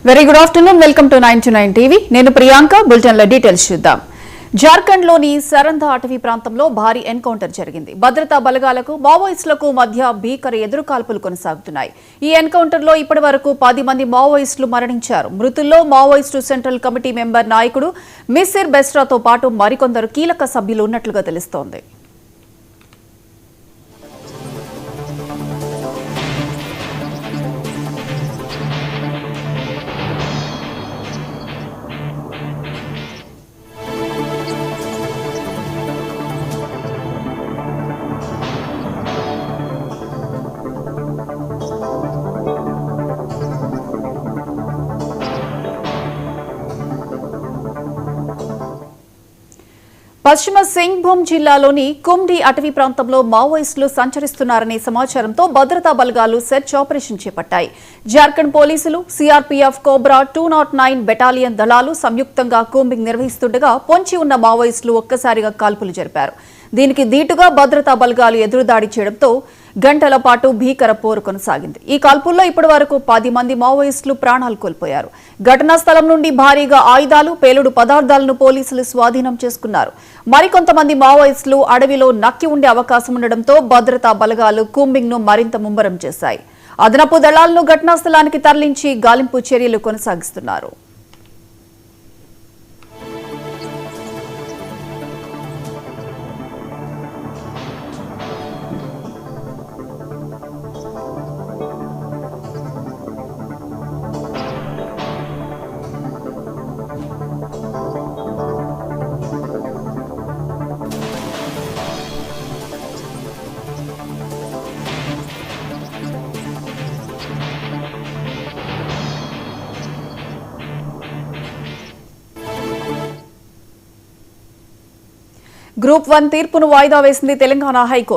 Very good afternoon. Welcome to 9 TV. నేను Priyanka. Bulletin లో details చూద్దాం. జార్ఖండ్ లోని సరంధ అటవీ ప్రాంతంలో భారీ ఎన్కౌంటర్ జరిగింది. భద్రతా బలగాలకు మావోయిస్టులకు మధ్య భీకర ఎదురుకాల్పులు కొనసాగుతున్నాయి. ఈ ఎన్కౌంటర్ లో ఇప్పటి వరకు 10 మంది మావోయిస్టులు మరణించారు. మృతుల్లో మావోయిస్టు సెంట్రల్ కమిటీ మెంబర్ నాయకుడు మిసిర్ బెస్రాతో పాటు మరికొందరు కీలక సభ్యులు ఉన్నట్లుగా తెలుస్తోంది. పశ్చిమ సింగ్భూమ్ జిల్లాలోని కుండి అటవీ ప్రాంతంలో మావోయిస్టులు సంచరిస్తున్నారనే సమాచారంతో భద్రతా బలగాలు సెర్చ్ ఆపరేషన్ చేపట్టాయి. జార్ఖండ్ పోలీసులు, సిఆర్పీఎఫ్, కోబ్రా 209 బెటాలియన్ దళాలు సంయుక్తంగా కూంబింగ్ నిర్వహిస్తుండగా పొంచి ఉన్న మావోయిస్టులు ఒక్కసారిగా కాల్పులు జరిపారు. దీనికి ధీటుగా భద్రతా బలగాలు ఎదురుదాడి చేయడంతో గంటల పాటు భీకర పోరు కొనసాగింది. ఈ కాల్పుల్లో ఇప్పటి వరకు 10 మంది మావోయిస్టులు ప్రాణాలు కోల్పోయారు. ఘటనా స్థలం నుండి భారీగా ఆయుధాలు, పేలుడు పదార్థాలను పోలీసులు స్వాధీనం చేసుకున్నారు. మరికొంతమంది మావోయిస్టులు అడవిలో నక్కి ఉండే అవకాశం ఉండడంతో భద్రతా బలగాలు కూంబింగ్ ను మరింత ముమ్మరం చేశాయి. అదనపు దళాలను ఘటనా స్థలానికి తరలించి గాలింపు చర్యలు కొనసాగిస్తున్నారు. గ్రూప్ 1 తీర్పును వాయిదా వేసింది తెలంగాణ హైకోర్టు.